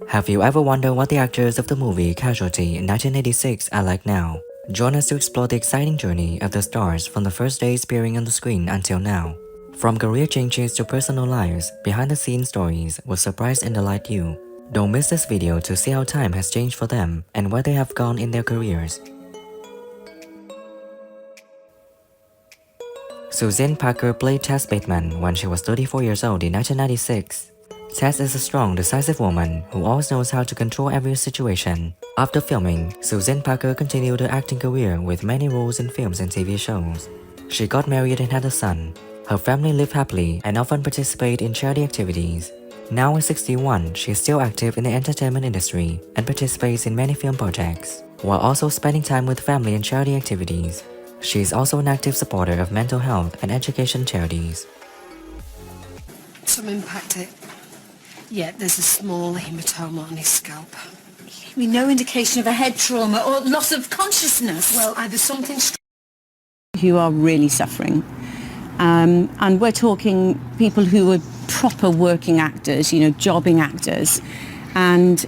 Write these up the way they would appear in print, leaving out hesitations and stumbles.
Have you ever wondered what the actors of the movie Casualty in 1986 are like now? Join us to explore the exciting journey of the stars from the first days appearing on the screen until now. From career changes to personal lives, behind-the-scenes stories will surprise and delight you. Don't miss this video to see how time has changed for them and where they have gone in their careers. Suzanne Parker played Tess Bateman when she was 34 years old in 1996. Tess is a strong, decisive woman who always knows how to control every situation. After filming, Suzanne Parker continued her acting career with many roles in films and TV shows. She got married and had a son. Her family lived happily and often participated in charity activities. Now at 61, she is still active in the entertainment industry and participates in many film projects, while also spending time with family and charity activities. She is also an active supporter of mental health and education charities. Some impact yet there's a small hematoma on his scalp. No indication of a head trauma or loss of consciousness. Well, either something who are really suffering. And we're talking people who are proper working actors, jobbing actors. And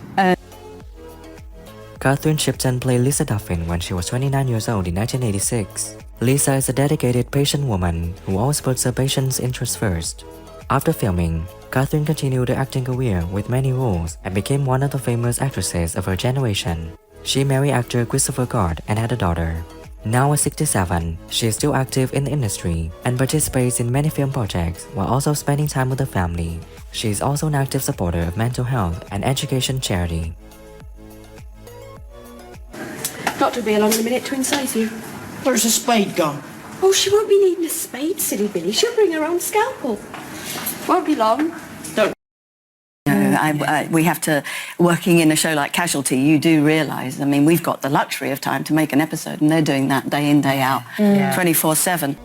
Catherine Shipton played Lisa Duffin when she was 29 years old in 1986. Lisa is a dedicated patient woman who always puts her patients' interests first. After filming, Catherine continued her acting career with many roles and became one of the famous actresses of her generation. She married actor Christopher Gard and had a daughter. Now at 67, she is still active in the industry and participates in many film projects while also spending time with her family. She is also an active supporter of mental health and education charity. Doctor will be along in a minute to incise you. Where's the spade gone? Oh, she won't be needing a spade, silly Billy. She'll bring her own scalpel. Won't be long. We have to, working in a show like Casualty, you do realise, we've got the luxury of time to make an episode, and they're doing that day in, day out, 24/7.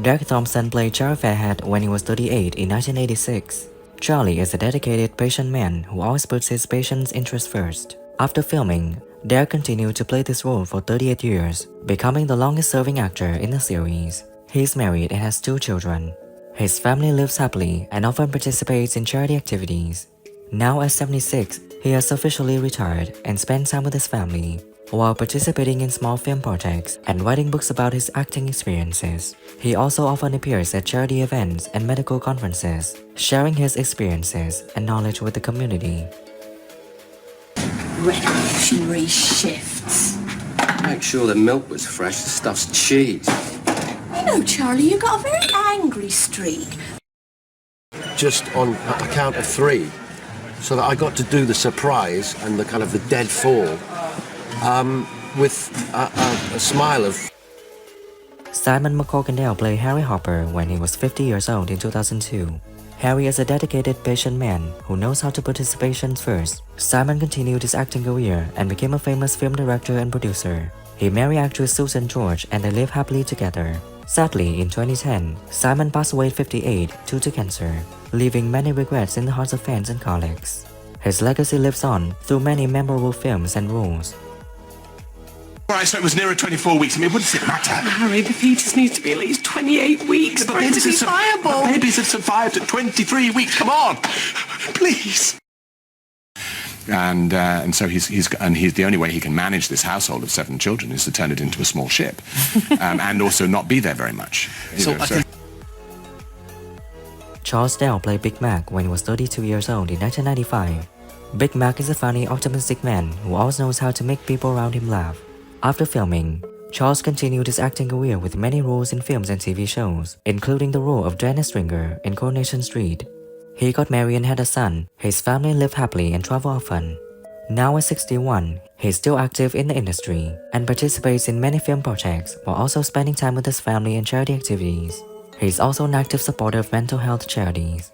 Derek Thompson played Charlie Fairhead when he was 38 in 1986. Charlie is a dedicated patient man who always puts his patients' interests first. After filming, Derek continued to play this role for 38 years, becoming the longest-serving actor in the series. He is married and has 2 children. His family lives happily and often participates in charity activities. Now at 76, he has officially retired and spends time with his family, while participating in small film projects and writing books about his acting experiences. He also often appears at charity events and medical conferences, sharing his experiences and knowledge with the community. Revolutionary shifts. Make sure the milk was fresh, the stuff's cheese. Charlie, you got a very angry streak. Just on a count of 3, so that I got to do the surprise and the kind of the dead fall with a smile of... Simon McCorkindale played Harry Hopper when he was 50 years old in 2002. Harry is a dedicated patient man who knows how to put his patients first. Simon continued his acting career and became a famous film director and producer. He married actress Susan George and they live happily together. Sadly, in 2010, Simon passed away at 58 due to cancer, leaving many regrets in the hearts of fans and colleagues. His legacy lives on through many memorable films and roles. Right, so it was nearer 24 weeks. What does it matter? Harry, the fetus needs to be at least 28 weeks for it to be viable. Babies have survived at 23 weeks. Come on, please. And so he's the only way he can manage this household of 7 children is to turn it into a small ship, and also not be there very much. Charles Dell played Big Mac when he was 32 years old in 1995. Big Mac is a funny, optimistic man who always knows how to make people around him laugh. After filming, Charles continued his acting career with many roles in films and TV shows, including the role of Dennis Stringer in Coronation Street. He got married and had a son. His family lived happily and traveled often. Now at 61, he is still active in the industry and participates in many film projects while also spending time with his family and charity activities. He is also an active supporter of mental health charities.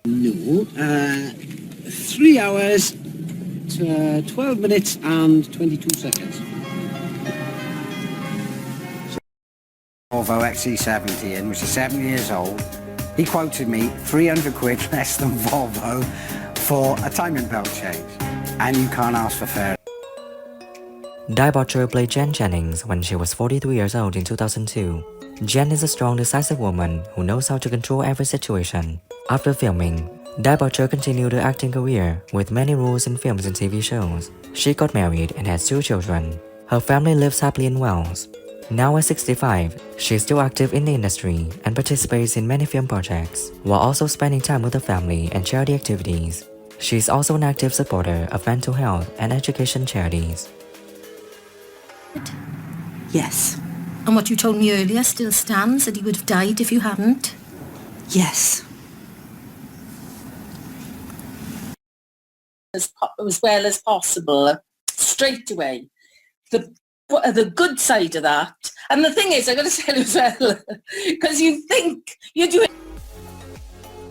No, 3 hours, 12 minutes and 22 seconds. Volvo XC70 in, which is 7 years old. He quoted me 300 quid less than Volvo for a timing belt change. And you can't ask for fair. Di Butcher played Jen Jennings when she was 43 years old in 2002. Jen is a strong, decisive woman who knows how to control every situation. After filming, Dye continued her acting career with many roles in films and TV shows. She got married and has 2 children. Her family lives happily in Wales. Now at 65, she is still active in the industry and participates in many film projects, while also spending time with her family and charity activities. She is also an active supporter of mental health and education charities. Yes. And what you told me earlier still stands, that he would have died if you hadn't? Yes. As well as possible, straight away. The good side of that. And the thing is, I got to tell you as well, because you think you do it.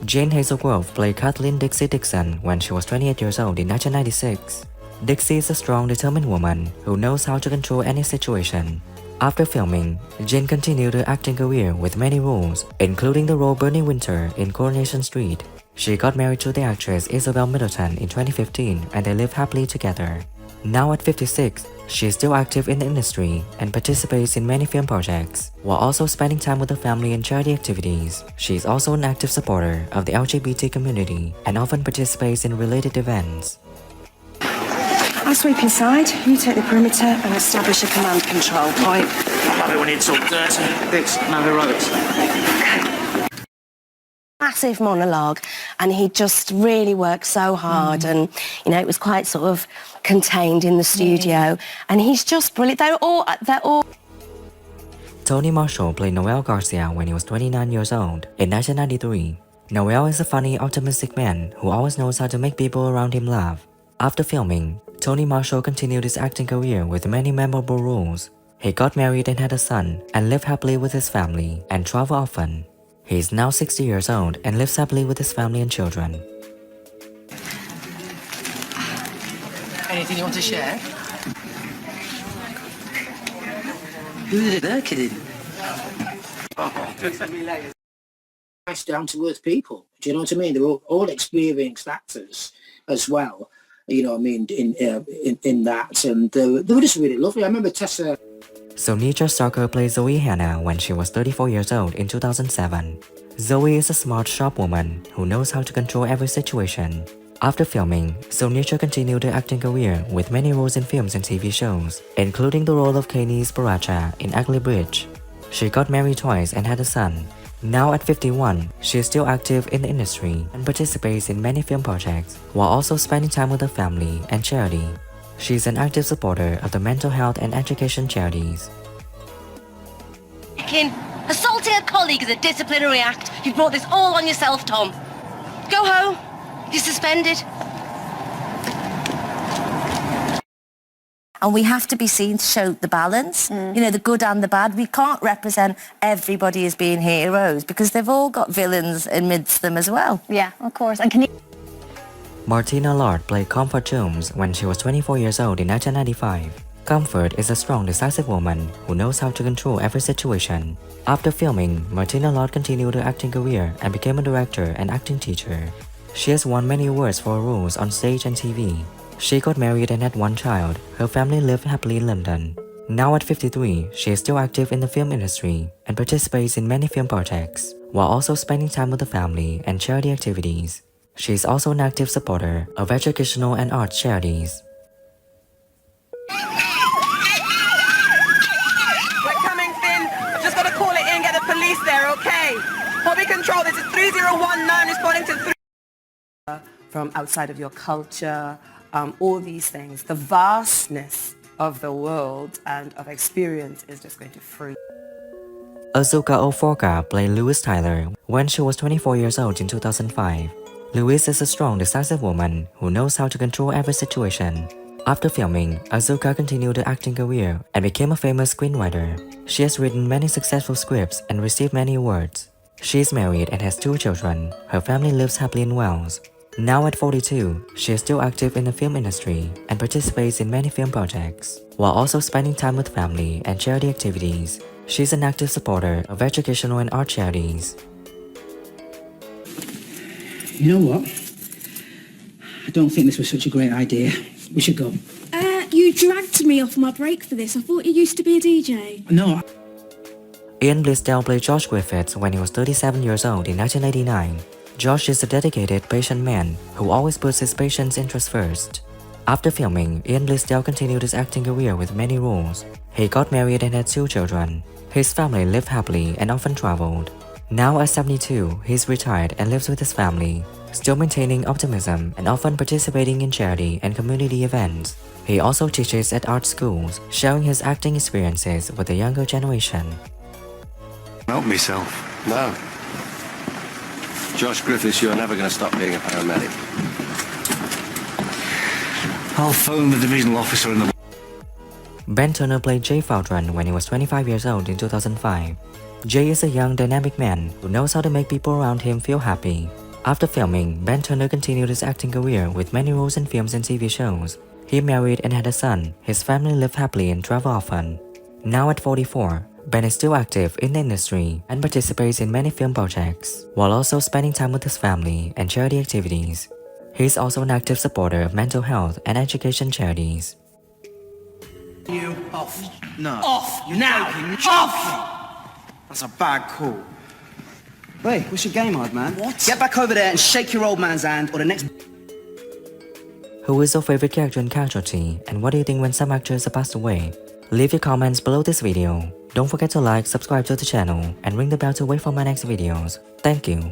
Jane Hazel Grove played Kathleen Dixie Dixon when she was 28 years old in 1996. Dixie is a strong, determined woman who knows how to control any situation. After filming, Jane continued her acting career with many roles, including the role Bernie Winter in Coronation Street. She got married to the actress Isabel Middleton in 2015 and they live happily together. Now at 56, she is still active in the industry and participates in many film projects, while also spending time with her family and charity activities. She is also an active supporter of the LGBT community and often participates in related events. I'll sweep inside, you take the perimeter and establish a command control point. I love it when you talk dirty. This, no heroics. Massive monologue, and he just really worked so hard, and you know it was quite sort of contained in the studio, and he's just brilliant. They're all. Tony Marshall played Noel Garcia when he was 29 years old in 1993. Noel is a funny, optimistic man who always knows how to make people around him laugh. After filming, Tony Marshall continued his acting career with many memorable roles. He got married and had a son, and lived happily with his family and traveled often. He is now 60 years old and lives happily with his family and children. Anything you want to share? Who is it they're kidding? Nice, down-to-earth people. Do you know what I mean? They're all experienced actors as well. You know what I mean? In that, and they were just really lovely. I remember Tessa. Sonetra Starker played Zoe Hannah when she was 34 years old in 2007. Zoe is a smart, sharp woman who knows how to control every situation. After filming, Sonetra continued her acting career with many roles in films and TV shows, including the role of Kanice Baracha in Ugly Bridge. She got married twice and had a son. Now at 51, she is still active in the industry and participates in many film projects, while also spending time with her family and charity. She is an active supporter of the mental health and education charities. Assaulting a colleague is a disciplinary act. You brought this all on yourself, Tom. Go home. You're suspended. And we have to be seen to show the balance, you know, the good and the bad. We can't represent everybody as being heroes because they've all got villains amidst them as well. Yeah, of course. And can you... Martina Lord played Comfort Jones when she was 24 years old in 1995. Comfort is a strong, decisive woman who knows how to control every situation. After filming, Martina Lord continued her acting career and became a director and acting teacher. She has won many awards for her roles on stage and TV. She got married and had 1 child. Her family lived happily in London. Now at 53, she is still active in the film industry and participates in many film projects, while also spending time with the family and charity activities. She is also an active supporter of educational and arts charities. We're coming, Finn. Just gotta call it in, get the police there, okay? Bobby Control, this is 3019 responding to 3... From outside of your culture, all these things, the vastness of the world and of experience is just going to free. Azuka Oforka played Louise Tyler when she was 24 years old in 2005. Louise is a strong, decisive woman who knows how to control every situation. After filming, Azuka continued her acting career and became a famous screenwriter. She has written many successful scripts and received many awards. She is married and has 2 children. Her family lives happily in Wales. Now at 42, she is still active in the film industry and participates in many film projects, while also spending time with family and charity activities. She is an active supporter of educational and art charities. You know what? I don't think this was such a great idea. We should go. You dragged me off my break for this. I thought you used to be a DJ. No. Ian Blaisdell played George Griffiths when he was 37 years old in 1989. Josh is a dedicated, patient man who always puts his patient's interests first. After filming, Ian Blaisdell continued his acting career with many roles. He got married and had 2 children. His family lived happily and often traveled. Now at 72, he's retired and lives with his family, still maintaining optimism and often participating in charity and community events. He also teaches at art schools, sharing his acting experiences with the younger generation. Help myself. No. Josh Griffiths, you're never going to stop being a paramedic. I'll phone the divisional officer in the... Ben Turner played Jay Faldron when he was 25 years old in 2005. Jay is a young, dynamic man who knows how to make people around him feel happy. After filming, Ben Turner continued his acting career with many roles in films and TV shows. He married and had a son. His family lived happily and traveled often. Now at 44, Ben is still active in the industry and participates in many film projects, while also spending time with his family and charity activities. He is also an active supporter of mental health and education charities. You off. No. Off. You're now. Off. That's a bad call. Wait, what's your game, old man? What? Get back over there and shake your old man's hand or the next... Who is your favorite character in Casualty, and what do you think when some actors have passed away? Leave your comments below this video. Don't forget to like, subscribe to the channel, and ring the bell to wait for my next videos. Thank you.